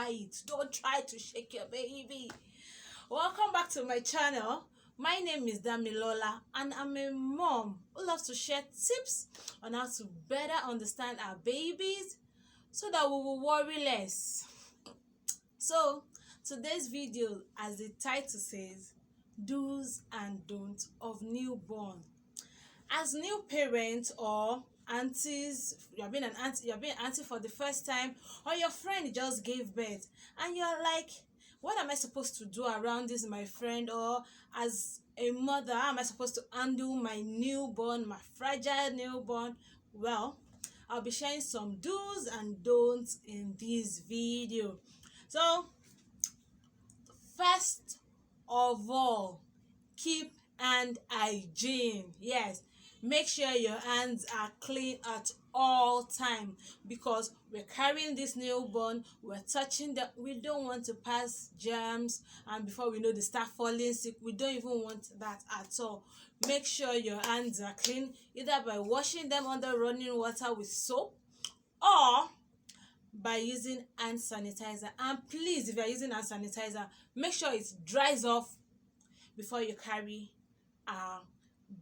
try it. Don't try to shake your baby. Welcome back to my channel. My name is Damilola and I'm a mom who loves to share tips on how to better understand our babies so that we will worry less. So today's video, as the title says, do's and don'ts of newborn. As new parents or aunties, you're being an auntie for the first time, or your friend just gave birth and you're like, what am I supposed to do around this, my friend? Or as a mother, how am I supposed to handle my newborn, my fragile newborn? Well, I'll be sharing some do's and don'ts in this video. So first of all, keep hand hygiene. Yes, make sure your hands are clean at all time, because we're carrying this newborn, we're touching them, we don't want to pass germs, and before we know, they start falling sick. We don't even want that at all. Make sure your hands are clean, either by washing them under running water with soap or by using hand sanitizer. And please, if you're using hand sanitizer, make sure it dries off before you carry our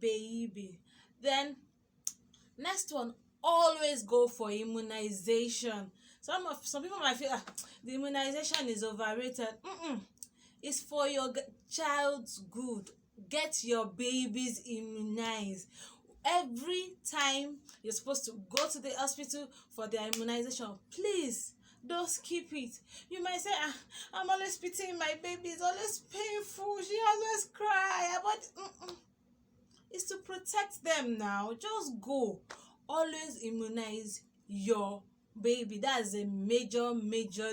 baby. Then next one, always go for immunization. Some people might feel the immunization is overrated. It's for your child's good. Get your babies immunized. Every time you're supposed to go to the hospital for their immunization, please don't skip it. You might say, I'm always pitying my baby, it's always painful, she always cry, but it's to protect them now. Just go. Always immunize your baby. That's a major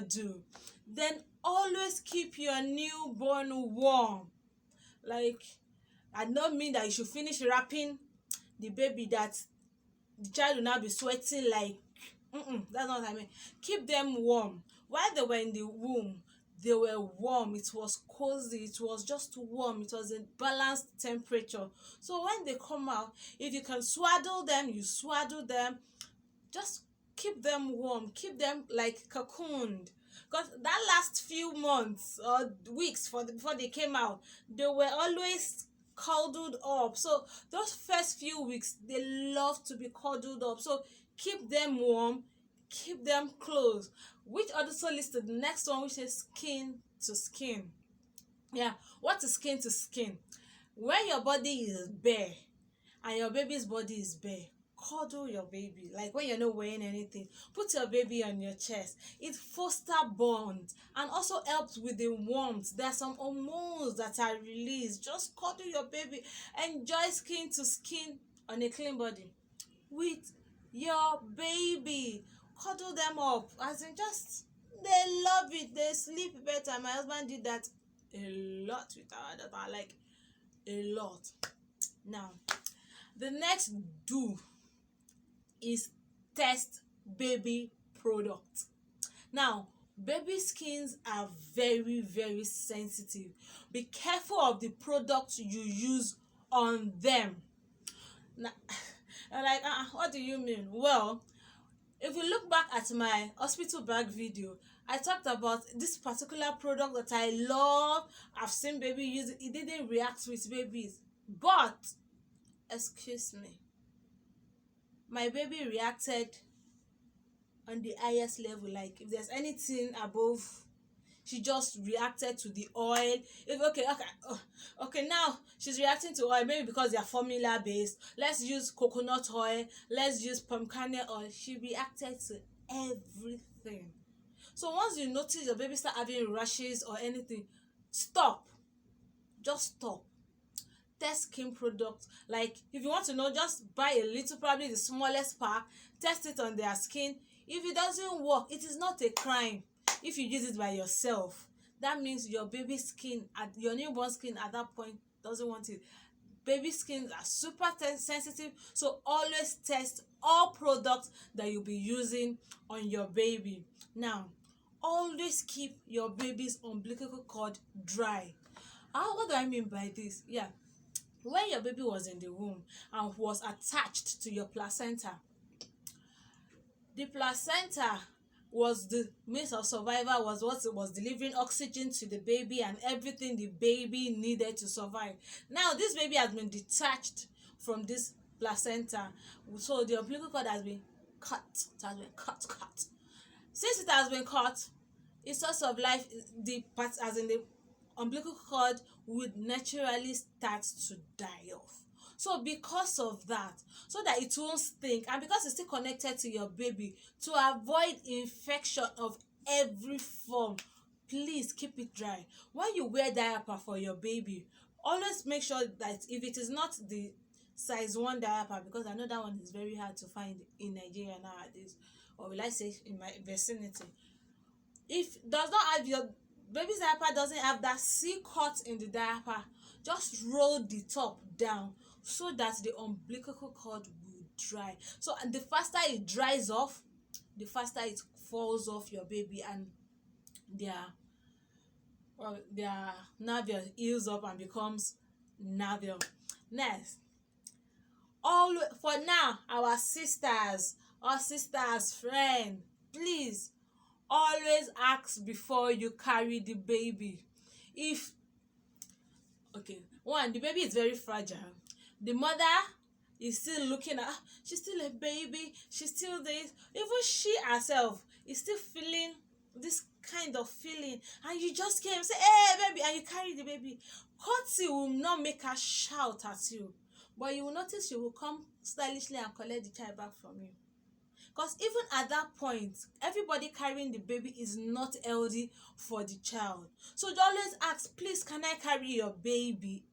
do. Then always keep your newborn warm. Like, I don't mean that you should finish wrapping the baby that the child will now be sweating like, that's not what I mean. Keep them warm. While they were in the womb, they were warm. It was cozy. It was just warm. It was a balanced temperature. So when they come out, if you can swaddle them, you swaddle them. Just keep them warm. Keep them like cocooned. Because that last few months or weeks before they came out, they were always cuddled up. So those first few weeks, they love to be cuddled up. So keep them warm, keep them close. Which also listed the next one, which is skin to skin. Yeah, what is skin to skin? When your body is bare and your baby's body is bare, cuddle your baby. Like when you're not wearing anything, put your baby on your chest. It fosters bond and also helps with the warmth. There are some hormones that are released. Just cuddle your baby. Enjoy skin to skin on a clean body with your baby. Cuddle them up, as in just, they love it, they sleep better. My husband did that a lot with our daughter, like a lot. Now the next do is test baby products. Now baby skins are very sensitive. Be careful of the products you use on them. Now like, what do you mean? Well, if you look back at my hospital bag video, I talked about this particular product that I love. I've seen baby use it. It didn't react with babies, but excuse me, my baby reacted on the highest level. Like if there's anything above, she just reacted to the oil. If okay, now she's reacting to oil, maybe because they are formula based. Let's use coconut oil, let's use palm kernel oil. She reacted to everything. So once you notice your baby start having rashes or anything, stop. Just stop. Test skin products. Like if you want to know, just buy a little, probably the smallest pack, test it on their skin. If it doesn't work, it is not a crime. If you use it by yourself, that means your baby skin, your newborn skin at that point doesn't want it. Baby skins are super sensitive, so always test all products that you'll be using on your baby. Now, always keep your baby's umbilical cord dry. What do I mean by this? Yeah, when your baby was in the womb and was attached to your placenta, the placenta was the means of survival, was what was delivering oxygen to the baby and everything the baby needed to survive. Now this baby has been detached from this placenta, so the umbilical cord has been cut. It has been cut. Since it has been cut, its source of life, the part as in the umbilical cord, would naturally start to die off. So because of that, so that it won't stink, and because it's still connected to your baby, to avoid infection of every form, please keep it dry. When you wear diaper for your baby, always make sure that if it is not the size 1 diaper, because I know that one is very hard to find in Nigeria nowadays, or will I say in my vicinity, if does not have your baby's diaper doesn't have that C cut in the diaper, just roll the top down so that the umbilical cord will dry. So and the faster it dries off, the faster it falls off your baby, and their navel heals up and becomes navel. Next, all for now, our sisters or sisters friend, please always ask before you carry the baby. If okay, one, the baby is very fragile, the mother is still looking at, she's still a baby, she's still this, even she herself is still feeling this kind of feeling, and you just came say hey baby, and you carry the baby. Courtesy will not make her shout at you, but you will notice she will come stylishly and collect the child back from you. Because even at that point, everybody carrying the baby is not healthy for the child. So you always ask, please, can I carry your baby?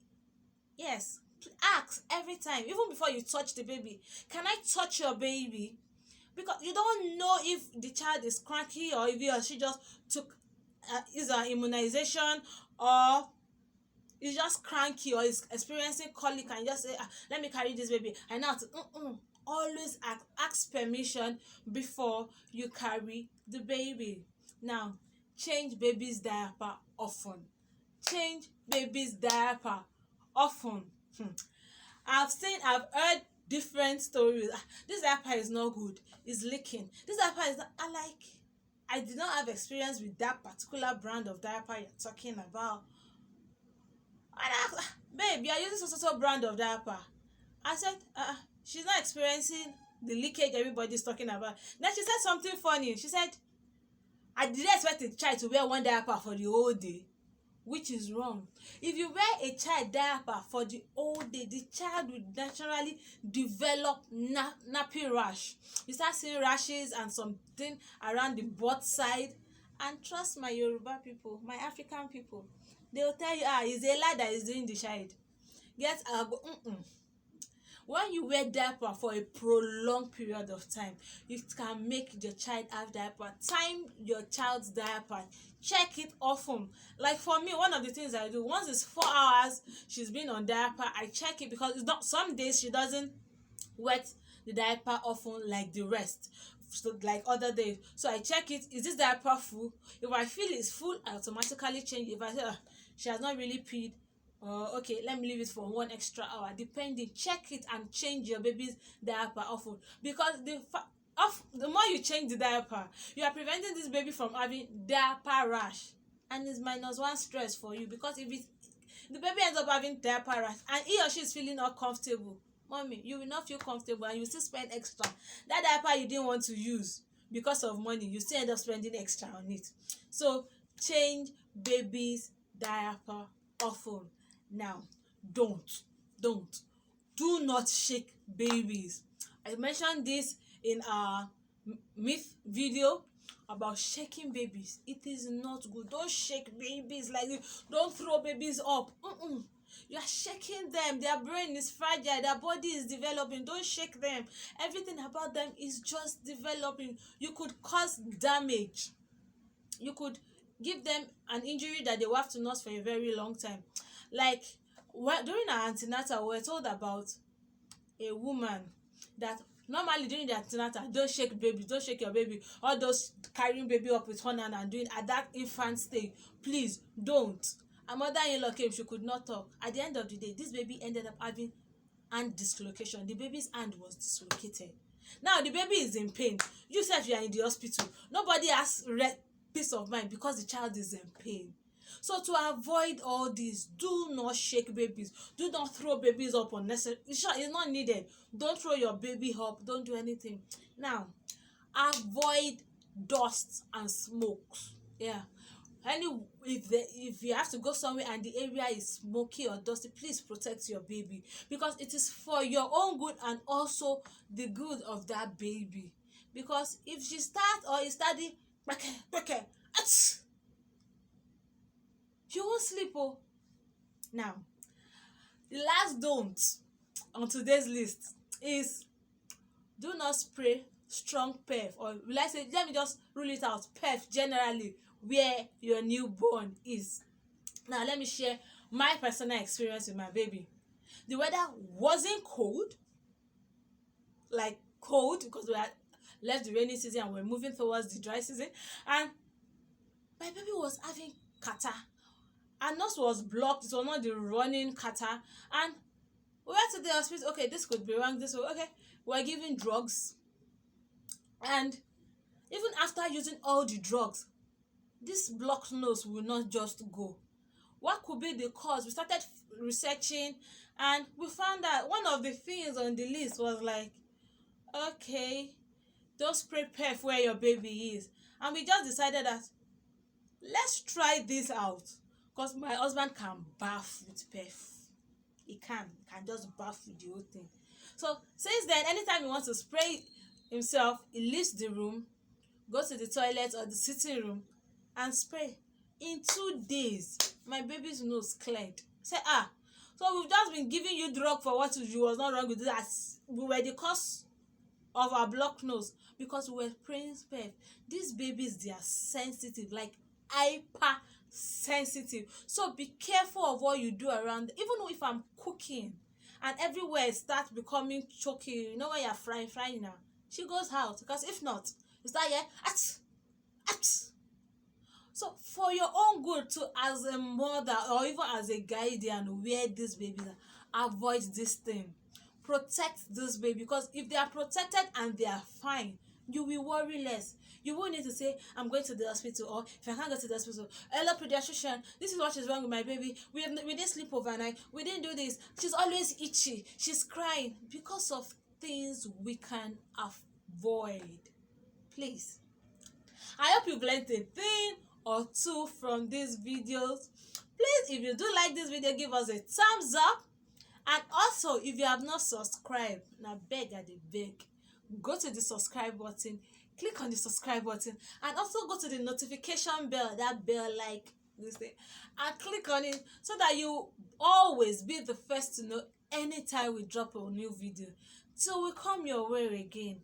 Yes, ask every time, even before you touch the baby. Can I touch your baby? Because you don't know if the child is cranky, or if he or she just took his immunization, or is just cranky, or is experiencing colic, and just say let me carry this baby. And now always ask permission before you carry the baby. Now, change baby's diaper often. Change baby's diaper often. I've heard different stories. This diaper is not good, it's leaking. This diaper is not, I did not have experience with that particular brand of diaper you're talking about. And I asked, babe, you're using so brand of diaper. I said, she's not experiencing the leakage everybody's talking about. Then she said something funny. She said, I didn't expect a child to wear 1 diaper for the whole day, which is wrong. If you wear a child diaper for the whole day, the child will naturally develop nappy rash. You start seeing rashes and something around the butt side. And trust my Yoruba people, my African people, they will tell you, it's a lie that is doing the child. Get when you wear diaper for a prolonged period of time, it can make the child have diaper. Time your child's diaper, check it often. Like for me, one of the things I do, once it's 4 hours she's been on diaper, I check it, because it's not, some days she doesn't wet the diaper often like the rest, so like other days. So I check it, is this diaper full? If I feel it's full, I automatically change it. If I say she has not really peed, okay, let me leave it for 1 extra hour, depending. Check it and change your baby's diaper often, because the more you change the diaper, you are preventing this baby from having diaper rash, and it's -1 stress for you. Because if the baby ends up having diaper rash and he or she is feeling uncomfortable, mommy, you will not feel comfortable, and you still spend extra. That diaper you didn't want to use because of money, you still end up spending extra on it. So change baby's diaper often. Now, do not shake babies. I mentioned this in our myth video about shaking babies. It is not good. Don't shake babies like this. Don't throw babies up. You are shaking them. Their brain is fragile, their body is developing. Don't shake them. Everything about them is just developing. You could cause damage. You could give them an injury that they will have to nurse for a very long time. Like during our antenatal, we were told about a woman that normally during the antenatal, don't shake baby, don't shake your baby. All those carrying baby up with one hand and doing at that infant stage, please don't. A mother-in-law came, she could not talk. At the end of the day, this baby ended up having hand dislocation. The baby's hand was dislocated. Now the baby is in pain, you sef you are in the hospital, nobody has peace of mind because the child is in pain. So to avoid all this, do not shake babies, do not throw babies up unnecessary. It's not needed. Don't throw your baby up, don't do anything. Now avoid dust and smokes. Yeah, any, if you have to go somewhere and the area is smoky or dusty, please protect your baby, because it is for your own good and also the good of that baby. Because if she start or is study you won't sleep. Oh, now the last don't on today's list is, do not spray strong perf, or will I say, let me just rule it out, perf generally where your newborn is. Now let me share my personal experience with my baby. The weather wasn't cold, like cold, because we had left the rainy season and we're moving towards the dry season, and my baby was having catarrh. Her nose was blocked, it was not the running catarrh, and we went to the hospital. Okay, this could be wrong, this okay, we're giving drugs, and even after using all the drugs, this blocked nose will not just go. What could be the cause? We started researching, and we found that one of the things on the list was like, okay, don't spray perf where your baby is. And we just decided that let's try this out, because my husband can bath with perf. He can just bath with the whole thing. So since then, anytime he wants to spray himself, he leaves the room, go to the toilet or the sitting room and spray. In 2 days, my baby's nose cleared. Say, so we've just been giving you drug for what you was not wrong with that. We were the cause of our blocked nose because we were spraying perf. These babies, they are sensitive, like hyper sensitive. So be careful of what you do around. Even if I'm cooking and everywhere starts becoming choky, you know, when you're frying now, she goes out, because if not, it's that, yeah, so for your own good too, as a mother or even as a guardian where this baby are, avoid this thing, protect this baby, because if they are protected and they are fine, you will worry less. You won't need to say, I'm going to the hospital, or if I can't go to the hospital, hello pediatrician, this is what is wrong with my baby, we didn't sleep overnight, we didn't do this, she's always itchy, she's crying, because of things we can avoid. Please, I hope you've learned a thing or two from these videos. Please, if you do like this video, give us a thumbs up. And also, if you have not subscribed, now beg, go to the subscribe button, click on the subscribe button, and also go to the notification bell, that bell like this thing, and click on it so that you always be the first to know anytime we drop a new video. Till we come your way again.